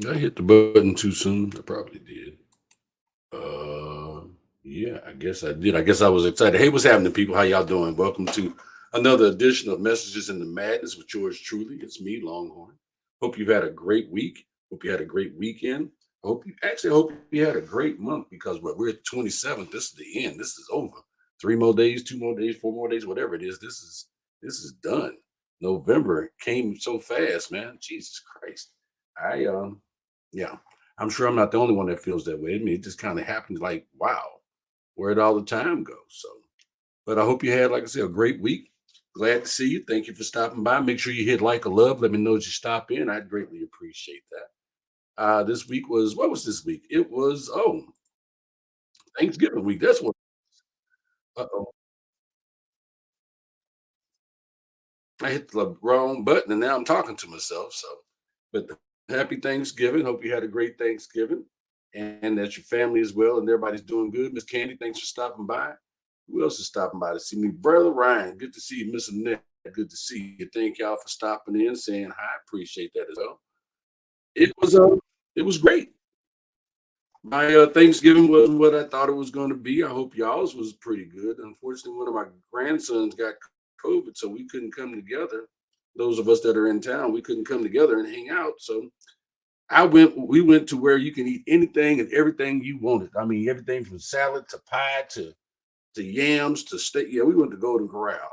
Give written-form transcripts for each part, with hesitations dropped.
I hit the button too soon. I probably did. Uh, yeah, I guess I did. I guess I was excited. Hey, what's happening, people? How y'all doing? Welcome to another edition of Messages in the Madness with yours truly. It's me, Longhorn. Hope you've had a great week. Hope you had a great weekend. Hope you had a great month because we're 27th. This is the end. This is over. 3 more days, 2 more days, 4 more days, whatever it is. This is done. November came so fast, man. Jesus Christ. Yeah. I'm sure I'm not the only one that feels that way. I mean, it just kind of happens like, wow, where'd all the time go? So, but I hope you had, like I said, a great week. Glad to see you. Thank you for stopping by. Make sure you hit like or love. Let me know that you stop in. I'd greatly appreciate that. This week was, what was this week? It was, Thanksgiving week. That's what, uh-oh. I hit the wrong button and now I'm talking to myself. So, but happy Thanksgiving. Hope you had a great Thanksgiving and that your family is well and everybody's doing good. Miss Candy, thanks for stopping by. Who else is stopping by to see me? Brother Ryan, good to see you. Miss Annette, good to see you. Thank y'all for stopping in, saying hi. Appreciate that as well. It was it was great. My Thanksgiving wasn't what I thought it was going to be. I hope y'all's was pretty good. Unfortunately, one of my grandsons got COVID, so we couldn't come together. Those of us that are in town, we couldn't come together and hang out. So we went to where you can eat anything and everything you wanted. I mean, everything from salad to pie to yams to steak. Yeah, we went to Golden Corral.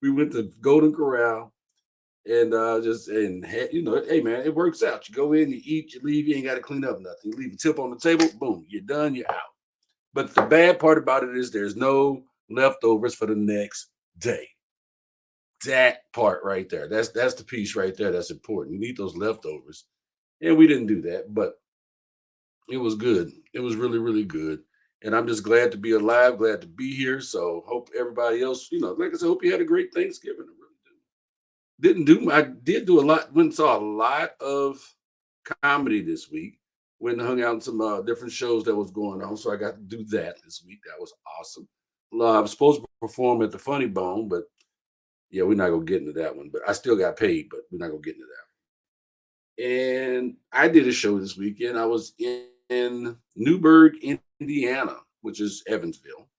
We went to Golden Corral and just and hey man, it works out. You go in, you eat, you leave, you ain't got to clean up nothing. You leave a tip on the table, boom, you're done, you're out. But the bad part about it is there's no leftovers for the next day. That part right there. That's the piece right there that's important. You need those leftovers. And we didn't do that, but it was good. It was really, really good. And I'm just glad to be alive, glad to be here. So hope everybody else, like I said, hope you had a great Thanksgiving. I really do. I did do a lot, went and saw a lot of comedy this week. Went and hung out in some different shows that was going on. So I got to do that this week. That was awesome. I was supposed to perform at the Funny Bone, but yeah, we're not gonna get into that one. But I still got paid, but we're not gonna get into that. And I did a show this weekend. I was in Newburgh, Indiana, which is Evansville,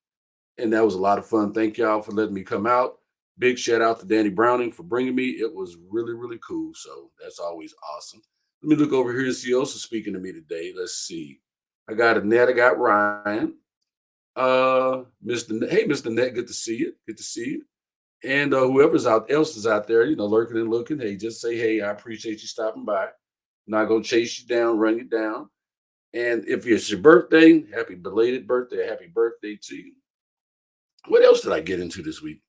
and that was a lot of fun. Thank y'all for letting me come out. Big shout out to Danny Browning for bringing me. It was really, really cool. So that's always awesome. Let me look over here and see who else is speaking to me today. Let's see. I got Annette. I got Ryan. Mr. Hey, Mr. Net. Good to see you. Good to see you. And whoever's out else is out there, lurking and looking. Hey, just say hey. I appreciate you stopping by. Not gonna chase you down, run you down. And if it's your birthday, happy belated birthday. Happy birthday to you. What else did I get into this week?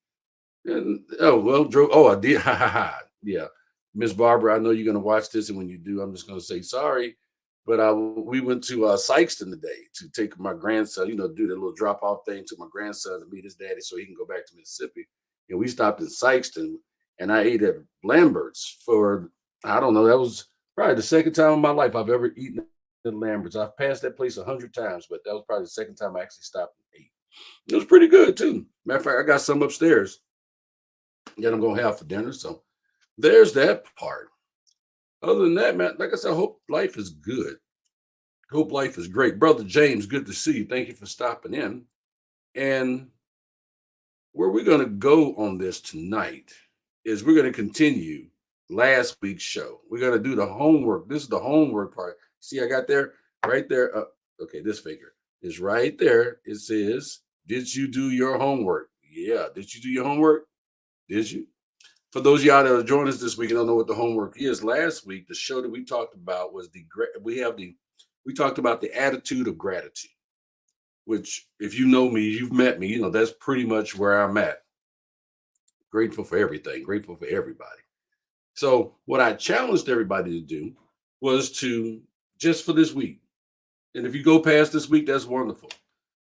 Oh well, drove. Oh, I did. Ha ha ha. Yeah, Miss Barbara, I know you're gonna watch this, and when you do, I'm just gonna say sorry. But we went to Sykeston today to take my grandson. Do the little drop off thing to my grandson to meet his daddy, so he can go back to Mississippi. And we stopped in Sykeston, and I ate at Lambert's for I don't know. That was probably the second time in my life I've ever eaten at Lambert's. I've passed that place 100 times, but that was probably the second time I actually stopped and ate. It was pretty good too. Matter of fact, I got some upstairs that I'm gonna have for dinner. So there's that part. Other than that, man, like I said, I hope life is good. Hope life is great. Brother James, good to see you. Thank you for stopping in. And where we're gonna go on this tonight is we're gonna continue last week's show. We're gonna do the homework. This is the homework part. See, I got there right there. Okay, this figure is right there. It says, "Did you do your homework?" Yeah. Did you do your homework? Did you? For those of y'all that are joining us this week and don't know what the homework is, last week the show that we talked about was we talked about the attitude of gratitude, which if you know me, you've met me, that's pretty much where I'm at. Grateful for everything, grateful for everybody. So what I challenged everybody to do was to just for this week, and if you go past this week, that's wonderful.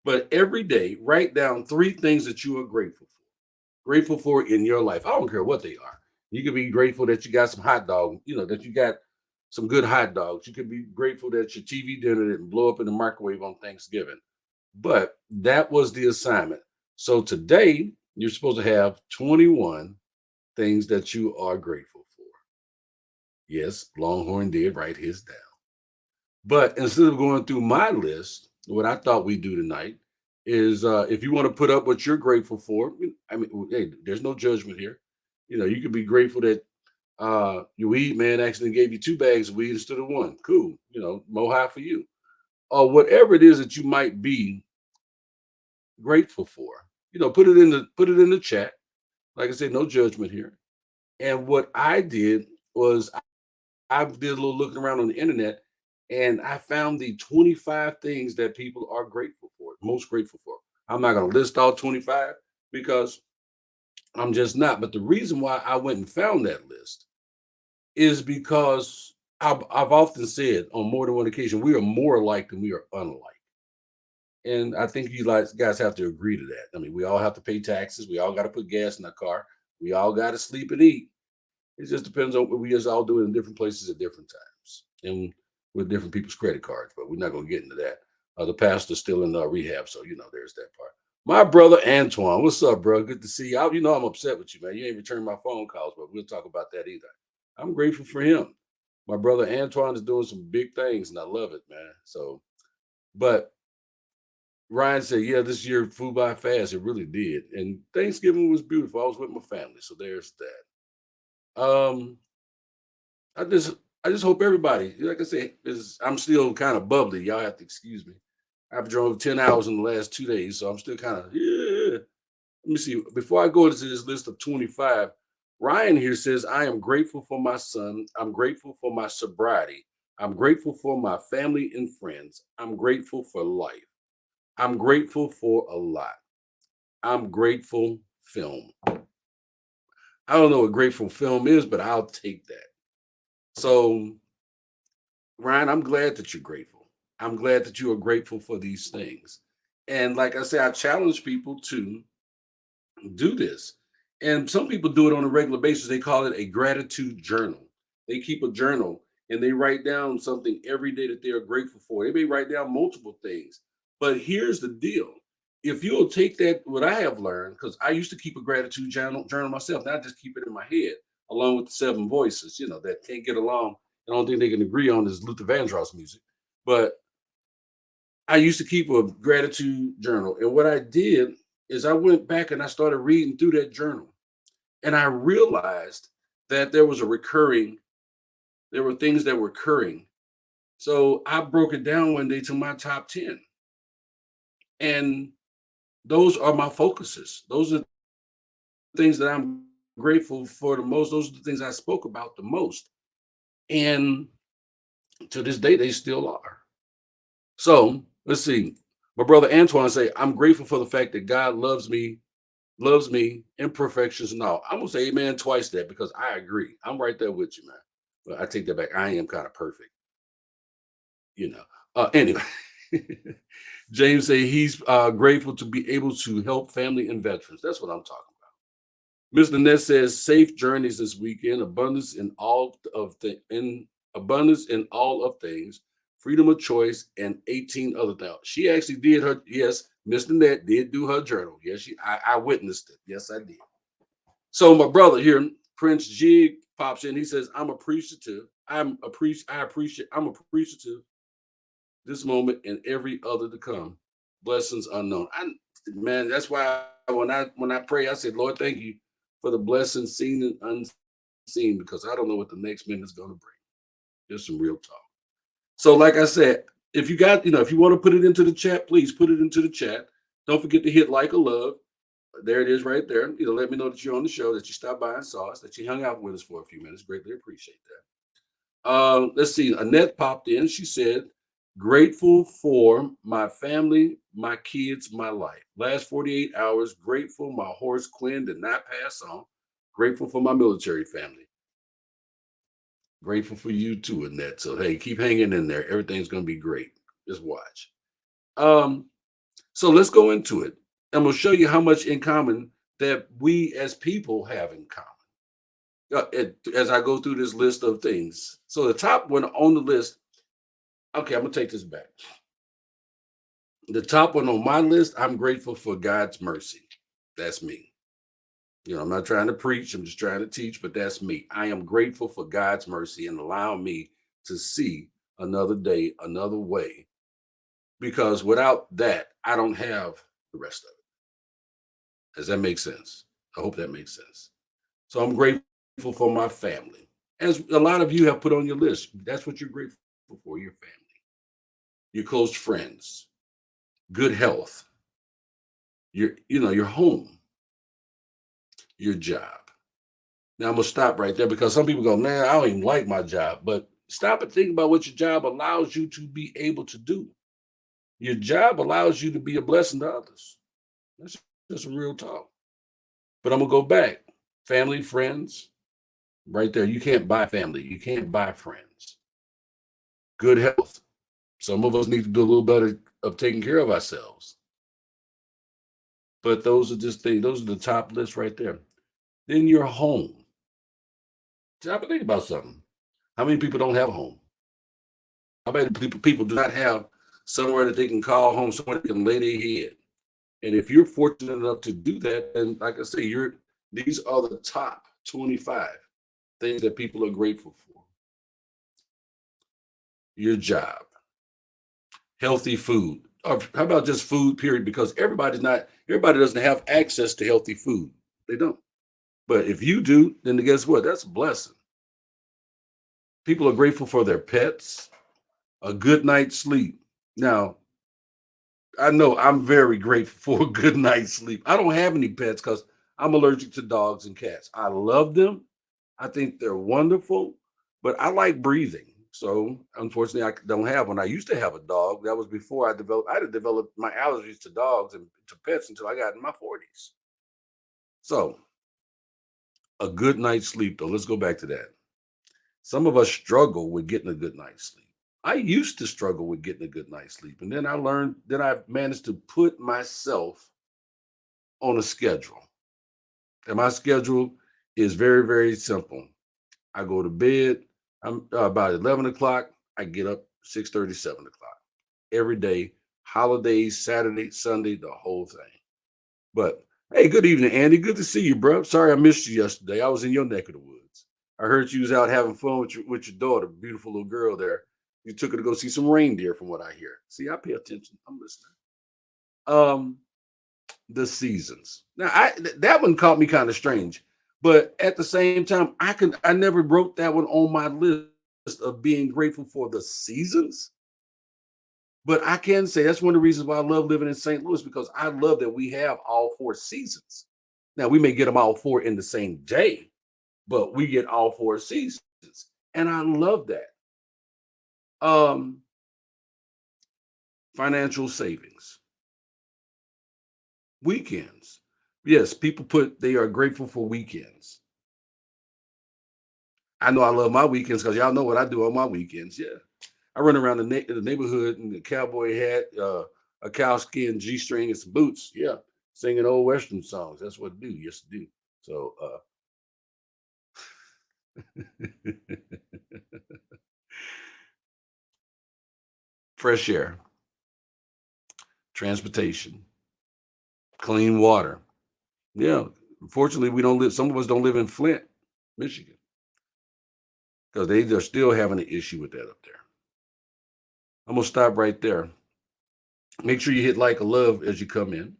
But every day, write down three things that you are grateful for. Grateful for in your life. I don't care what they are. You could be grateful that you got some hot dog, that you got some good hot dogs. You could be grateful that your TV dinner didn't blow up in the microwave on Thanksgiving. But that was the assignment. So today, you're supposed to have 21 things that you are grateful for. Yes, Longhorn did write his down. But instead of going through my list, what I thought we'd do tonight is if you want to put up what you're grateful for, I mean, hey, there's no judgment here. You could be grateful that your weed man actually gave you two bags of weed instead of one. Cool. More high for you. Or whatever it is that you might be grateful for. Put it in the chat. Like I said, no judgment here. And what I did was I did a little looking around on the internet and I found the 25 things that people are grateful for, most grateful for. I'm not going to list all 25 because I'm just not. But the reason why I went and found that list is because I've often said on more than one occasion, we are more alike than we are unlike. And I think guys have to agree to that. I mean, we all have to pay taxes. We all got to put gas in our car. We all got to sleep and eat. It just depends on what we just all do it in different places at different times and with different people's credit cards. But we're not going to get into that. The pastor's still in rehab, so there's that part. My brother Antoine, what's up, bro? Good to see you. I'm upset with you, man. You ain't returned my phone calls, but we'll talk about that either. I'm grateful for him. My brother Antoine is doing some big things, and I love it, man. So, but Ryan said, "Yeah, this year flew by fast. It really did, and Thanksgiving was beautiful. I was with my family, so there's that." I just I just hope everybody, like I said, is I'm still kind of bubbly. Y'all have to excuse me. I've drove 10 hours in the last 2 days, so I'm still kind of yeah. Let me see. Before I go into this list of 25, Ryan here says, I am grateful for my son. I'm grateful for my sobriety. I'm grateful for my family and friends. I'm grateful for life. I'm grateful for a lot. I'm grateful film. I don't know what grateful film is, but I'll take that. So Ryan, I'm glad that you're grateful. I'm glad that you are grateful for these things. And like I said, I challenge people to do this. And some people do it on a regular basis. They call it a gratitude journal. They keep a journal and they write down something every day that they are grateful for. They may write down multiple things. But here's the deal. If you'll take that, what I have learned, because I used to keep a gratitude journal myself, now I just keep it in my head, along with the seven voices, that can't get along. I don't think they can agree on is Luther Vandross music. But I used to keep a gratitude journal. And what I did is I went back and I started reading through that journal. And I realized that there were things that were occurring. So I broke it down one day to my top 10. And those are my focuses. Those are the things that I'm grateful for the most. Those are the things I spoke about the most. And to this day, they still are. So let's see. My brother Antoine say, I'm grateful for the fact that God loves me, imperfections and all. I'm gonna say amen twice that because I agree. I'm right there with you, man. But I take that back. I am kind of perfect, you know. Anyway, James say he's grateful to be able to help family and veterans. That's what I'm talking about. Miss Lynette says safe journeys this weekend, abundance in all of things, freedom of choice, and 18 other things. She actually did her yes. Miss Lynette did do her journal. Yes, I witnessed it. Yes, I did. So my brother here, Prince Jig, pops in. He says, "I'm appreciative. I'm appreciative this moment and every other to come. Blessings unknown." Man, that's why when I pray, I said, "Lord, thank you for the blessings seen and unseen, because I don't know what the next minute is going to bring." Just some real talk. So, like I said, if you want to put it into the chat, please put it into the chat. Don't forget to hit like or love. There it is right there. Let me know that you're on the show, that you stopped by and saw us, that you hung out with us for a few minutes. Greatly appreciate that. Let's see. Annette popped in. She said, grateful for my family, my kids, my life. Last 48 hours, grateful my horse Quinn did not pass on. Grateful for my military family. Grateful for you too, Annette. So hey, keep hanging in there. Everything's gonna be great. Just watch. Um, so let's go into it. I'm gonna show you how much in common that we as people have in common. As I go through this list of things. So the top one on the list, okay, I'm gonna take this back. The top one on my list, I'm grateful for God's mercy. That's me. I'm not trying to preach, I'm just trying to teach, but that's me. I am grateful for God's mercy and allowing me to see another day, another way, because without that, I don't have the rest of it. Does that make sense? I hope that makes sense. So I'm grateful for my family. As a lot of you have put on your list, that's what you're grateful for, your family, your close friends, good health, your home, your job. Now I'm gonna stop right there because some people go, man, I don't even like my job. But stop and think about what your job allows you to be able to do. Your job allows you to be a blessing to others. That's just some real talk. But I'm gonna go back. Family, friends, right there. You can't buy family. You can't buy friends. Good health. Some of us need to do a little better of taking care of ourselves. But those are just things. Those are the top list right there. Then your home. Stop and think about something. How many people don't have a home? How many people do not have somewhere that they can call home, somewhere they can lay their head? And if you're fortunate enough to do that, then like I say, these are the top 25 things that people are grateful for. Your job, healthy food, or how about just food, period? Because everybody doesn't have access to healthy food. They don't. But if you do, then guess what? That's a blessing. People are grateful for their pets, a good night's sleep. Now, I know I'm very grateful for a good night's sleep. I don't have any pets because I'm allergic to dogs and cats. I love them. I think they're wonderful, but I like breathing. So unfortunately, I don't have one. I used to have a dog. That was before I had developed my allergies to dogs and to pets until I got in my 40s. So a good night's sleep, though. Let's go back to that. Some of us struggle with getting a good night's sleep. I used to struggle with getting a good night's sleep. And then I managed to put myself on a schedule. And my schedule is very, very simple. I go to bed. I'm about 11 o'clock. I get up 6:30, 7 o'clock every day, holidays, Saturday, Sunday, the whole thing. But hey, good evening, Andy. Good to see you, bro. Sorry I missed you yesterday. I was in your neck of the woods. I heard you was out having fun with your daughter, beautiful little girl there. You took her to go see some reindeer, from what I hear. See, I pay attention. I'm listening. Um, the seasons. Now, that one caught me kind of strange, but at the same time, I never wrote that one on my list of being grateful for the seasons. But I can say that's one of the reasons why I love living in St. Louis, because I love that we have all four seasons. Now we may get them all four in the same day, but we get all four seasons, and I love that. Um, Financial savings, weekends. Yes, people put they are grateful for weekends. I know I love my weekends because y'all know what I do on my weekends. Yeah, I run around the neighborhood in a cowboy hat, a cowskin G-string, and some boots. Yeah, singing old Western songs. That's what I do. Used to do. So, fresh air, transportation, clean water. Yeah, unfortunately, we don't live. Some of us don't live in Flint, Michigan, because they're still having an issue with that up there. I'm gonna stop right there. Make sure you hit like or love as you come in.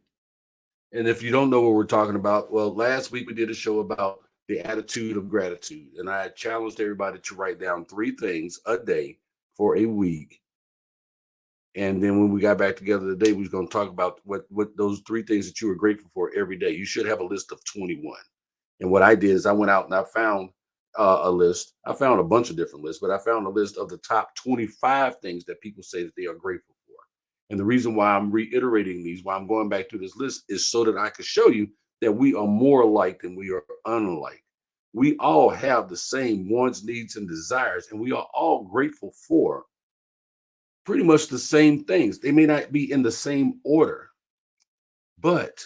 And if you don't know what we're talking about, well, last week we did a show about the attitude of gratitude. And I challenged everybody to write down three things a day for a week. And then when we got back together today, we was going to talk about what those three things that you were grateful for every day. You should have a list of 21. And what I did is I went out and I found a list. I found a bunch of different lists, but I found a list of the top 25 things that people say that they are grateful for. And the reason why I'm reiterating these, why I'm going back to this list, is so that I could show you that we are more alike than we are unlike. We all have the same wants, needs, and desires, and we are all grateful for pretty much the same things. They may not be in the same order, but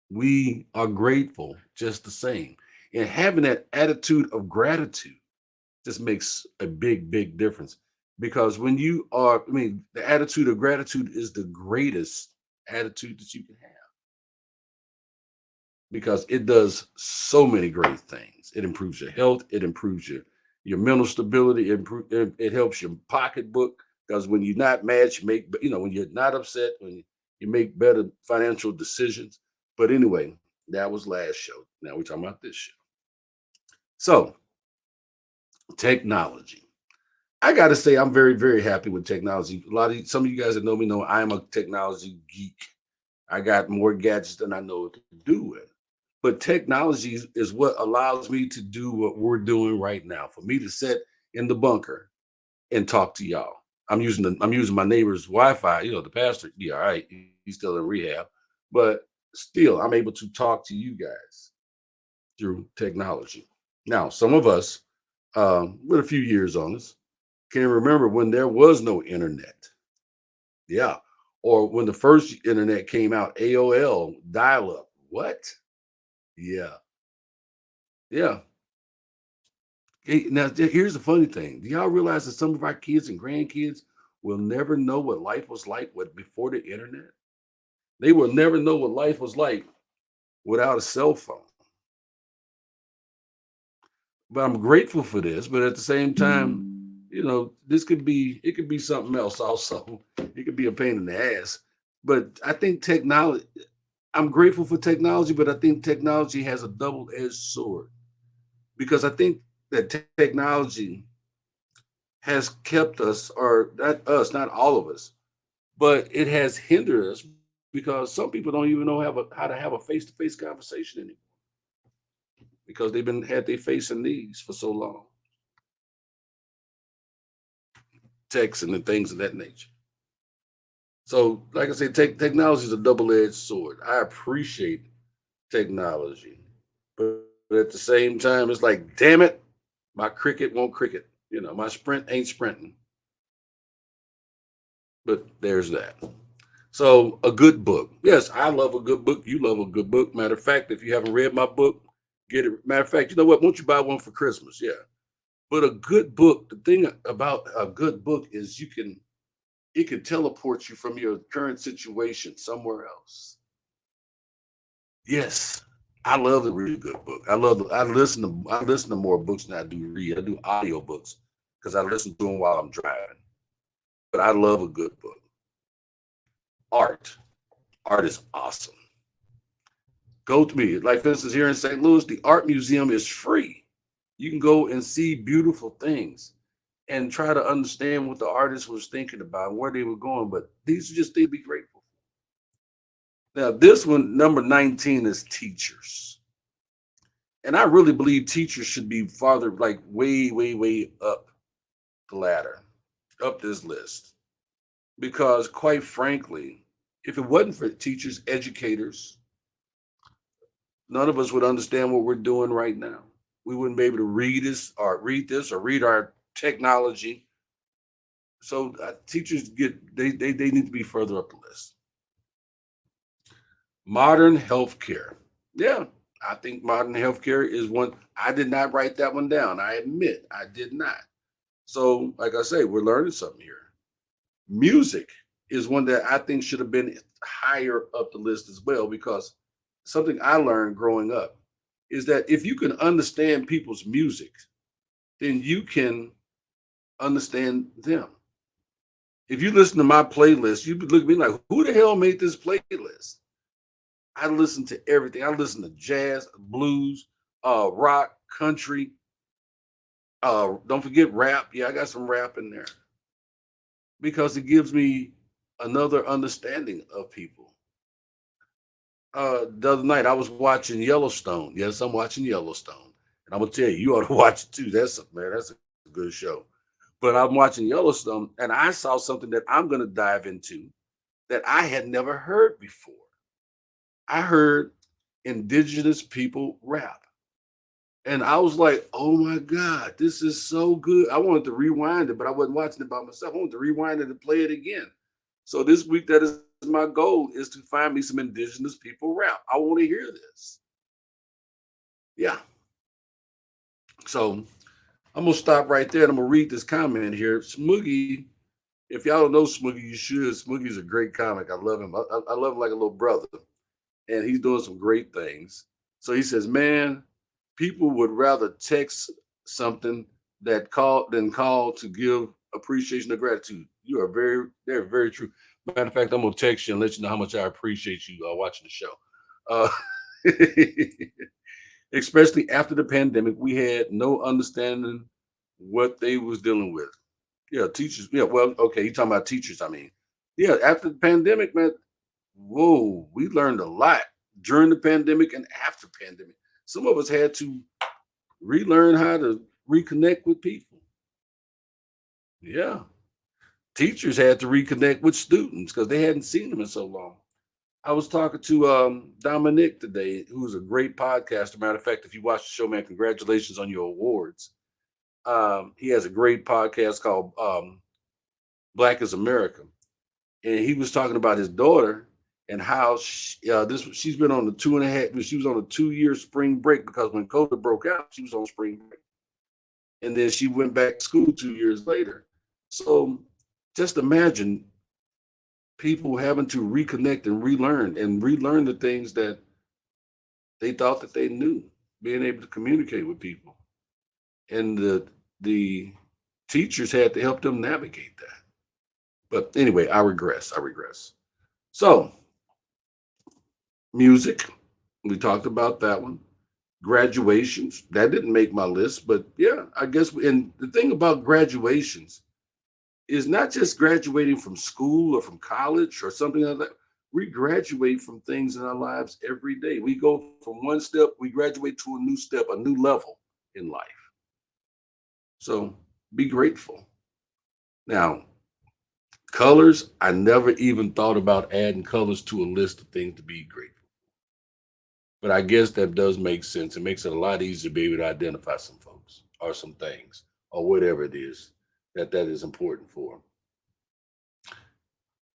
we are grateful just the same. And having that attitude of gratitude just makes a big, big difference. Because when you are, I mean, the attitude of gratitude is the greatest attitude that you can have. because it does so many great things. It improves your health. It improves your mental stability. It helps your pocketbook because when you're not mad, you make when you're not upset, when you make better financial decisions. But anyway, that was last show. Now we're talking about this show. So technology. I got to say, I'm very, very happy with technology. Some of you guys that know me know I am a technology geek. I got more gadgets than I know what to do with. But technology is what allows me to do what we're doing right now. For me to sit in the bunker and talk to y'all. I'm using my neighbor's Wi-Fi. The pastor, yeah, all right, he's still in rehab, but still, I'm able to talk to you guys through technology. Now, some of us, with a few years on us, can remember when there was no internet. Yeah. Or when the first internet came out, AOL, dial up. What? Yeah. Yeah. Hey, now, here's the funny thing. Do y'all realize that some of our kids and grandkids will never know what life was like before the internet? They will never know what life was like without a cell phone. But I'm grateful for this. But at the same time, it could be something else also. It could be a pain in the ass. But I think I'm grateful for technology, but I think technology has a double-edged sword because I think that technology has kept us, or not us, not all of us, but it has hindered us because some people don't even know how to have a face-to-face conversation anymore because they've been had their face in these for so long, texts and things of that nature. So, like I said, technology is a double-edged sword. I appreciate technology, but at the same time, it's like, damn it, my cricket won't cricket. My sprint ain't sprinting. But there's that. So, a good book. Yes, I love a good book. You love a good book. Matter of fact, if you haven't read my book, get it. Matter of fact, you know what? Won't you buy one for Christmas? Yeah. But a good book, the thing about a good book is it can teleport you from your current situation somewhere else. Yes. I love to read a good book. I listen to more books than I do read. I do audio books because I listen to them while I'm driving. But I love a good book. Art. Art is awesome. Go to me. Like for instance, here in St. Louis, the art museum is free. You can go and see beautiful things and try to understand what the artist was thinking about and where they were going. But these are just things to be grateful for. Now, this one, number 19, is teachers. And I really believe teachers should be farther, like way, way, way up the ladder, up this list. Because quite frankly, if it wasn't for teachers, educators, none of us would understand what we're doing right now. We wouldn't be able to read read our technology. So teachers they need to be further up the list. Modern healthcare. Yeah, I think modern healthcare is one. I did not write that one down. I admit I did not. So, like I say, we're learning something here. Music is one that I think should have been higher up the list as well because something I learned growing up is that if you can understand people's music, then you can understand them. If you listen to my playlist, you'd look at me like, who the hell made this playlist? I listen to everything. I listen to jazz, blues, rock, country. Don't forget rap. Yeah, I got some rap in there because it gives me another understanding of people. The other night I was watching Yellowstone. Yes, I'm watching Yellowstone, and I'm gonna tell you, you ought to watch it too. That's a good show. But I'm watching Yellowstone, and I saw something that I'm gonna dive into that I had never heard before. I heard indigenous people rap. And I was like, oh my God, this is so good. I wanted to rewind it, but I wasn't watching it by myself. I wanted to rewind it and play it again. So this week, that is my goal, is to find me some indigenous people rap. I want to hear this. Yeah. So I'm gonna stop right there and I'm gonna read this comment here. Smoogie, if y'all don't know Smoogie, you should. Smoogie's a great comic. I love him. I love him like a little brother. And he's doing some great things. So he says, man, people would rather text something that call than call to give appreciation or gratitude. They're very true. Matter of fact, I'm gonna text you and let you know how much I appreciate you watching the show. Uh, especially after the pandemic, we had no understanding what they was dealing with. Yeah, teachers. Yeah, well, okay, you talking about teachers? I mean, yeah, after the pandemic, man, whoa, we learned a lot during the pandemic and after pandemic. Some of us had to relearn how to reconnect with people. Yeah. Teachers had to reconnect with students because they hadn't seen them in so long. I was talking to Dominic today, who's a great podcaster. Matter of fact, if you watch the show, man, congratulations on your awards. He has a great podcast called Black is America. And he was talking about his daughter and how she's been on the 2.5. She was on a 2 year spring break because when COVID broke out, she was on spring break, and then she went back to school 2 years later. So just imagine people having to reconnect and relearn the things that they thought that they knew, being able to communicate with people, and the teachers had to help them navigate that. But anyway, I regress. I regress. So music, we talked about that one. Graduations, that didn't make my list, but yeah, I guess. And the thing about graduations is not just graduating from school or from college or something like that. We graduate from things in our lives every day. We go from one step, we graduate to a new step, a new level in life. So be grateful. Now, colors, I never even thought about adding colors to a list of things to be grateful. But I guess that does make sense. It makes it a lot easier to be able to identify some folks or some things or whatever it is that is important for 'em.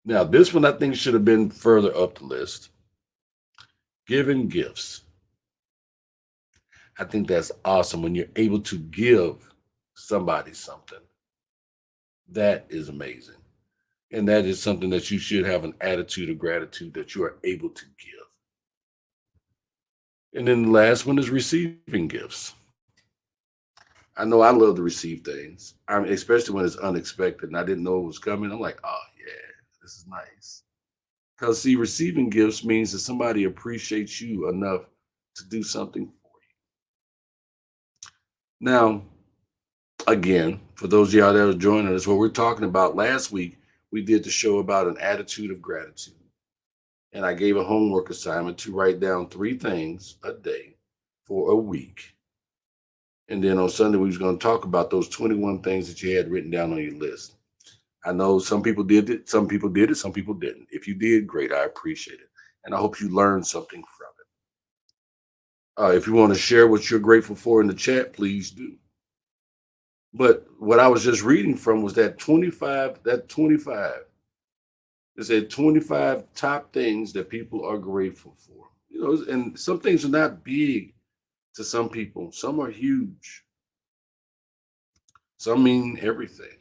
Now, this one I think should have been further up the list. Giving gifts. I think that's awesome when you're able to give somebody something. That is amazing. And that is something that you should have an attitude of gratitude that you are able to give. And then the last one is receiving gifts. I know I love to receive things. I mean, especially when it's unexpected and I didn't know it was coming. I'm like, oh yeah, this is nice. Because see, receiving gifts means that somebody appreciates you enough to do something for you. Now, again, for those of y'all that are joining us, what we're talking about last week, we did the show about an attitude of gratitude. And I gave a homework assignment to write down 3 things a day for a week. And then on Sunday, we was going to talk about those 21 things that you had written down on your list. I know some people did it, some people did it, some people didn't. If you did, great, I appreciate it. And I hope you learned something from it. If you want to share what you're grateful for in the chat, please do. But what I was just reading from was that 25, it said 25 top things that people are grateful for. You know, and some things are not big to some people, some are huge, some mean everything.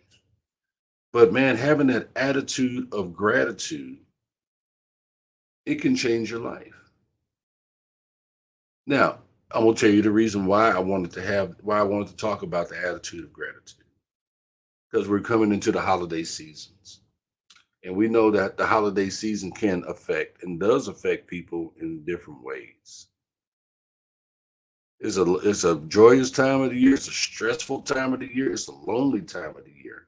But man, having that attitude of gratitude, it can change your life. Now, I'm gonna tell you the reason why I wanted to talk about the attitude of gratitude. Because we're coming into the holiday seasons. And we know that the holiday season can affect and does affect people in different ways. It's a joyous time of the year, it's a stressful time of the year, it's a lonely time of the year.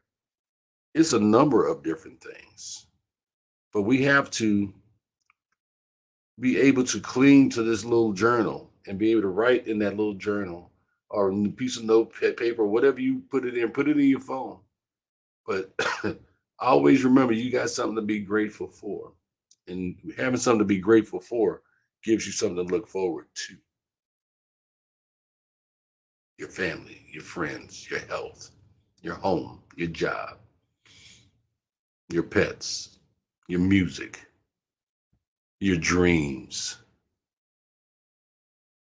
It's a number of different things. But we have to be able to cling to this little journal and be able to write in that little journal or a piece of paper, whatever you put it in your phone. But always remember you got something to be grateful for. And having something to be grateful for gives you something to look forward to. Your family, your friends, your health, your home, your job, your pets, your music, your dreams.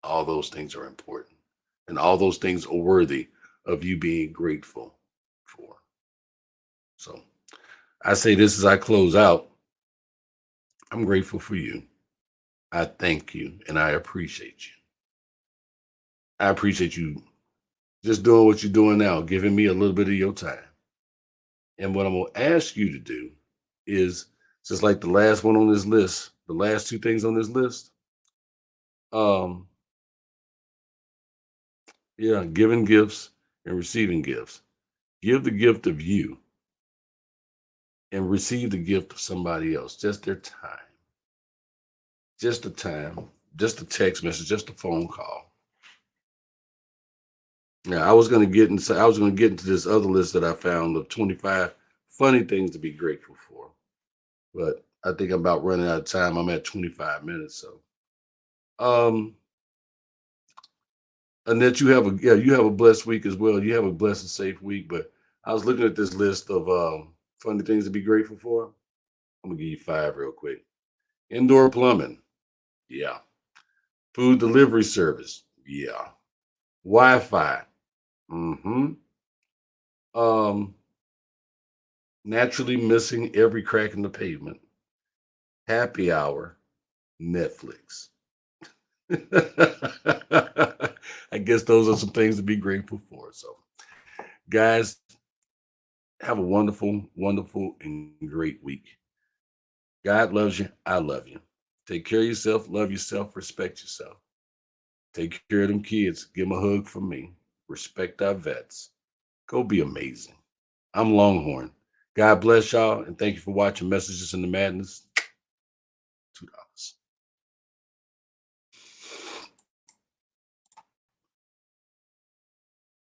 All those things are important. And all those things are worthy of you being grateful for. So I say this as I close out. I'm grateful for you. I thank you and I appreciate you. I appreciate you just doing what you're doing now, giving me a little bit of your time. And what I'm going to ask you to do is just like the last one on this list, the last two things on this list. Um, yeah, giving gifts and receiving gifts. Give the gift of you and receive the gift of somebody else, just their time, just the time, just a text message, just a phone call. Now, I was gonna get into this other list that I found of 25 funny things to be grateful for. But I think I'm about running out of time. I'm at 25 minutes. So um Annette, you have a blessed week as well. You have a blessed and safe week. But I was looking at this list of funny things to be grateful for. I'm gonna give you five real quick. Indoor plumbing, yeah. Food delivery service, yeah. Wi-Fi, mm-hmm. Um, naturally missing every crack in the pavement. Happy hour, Netflix. I guess those are some things to be grateful for. So, guys, have a wonderful, wonderful, and great week. God loves you. I love you. Take care of yourself. Love yourself. Respect yourself. Take care of them kids. Give them a hug from me. Respect our vets. Go be amazing. I'm Longhorn. God bless y'all, and thank you for watching Messages in the Madness. $2.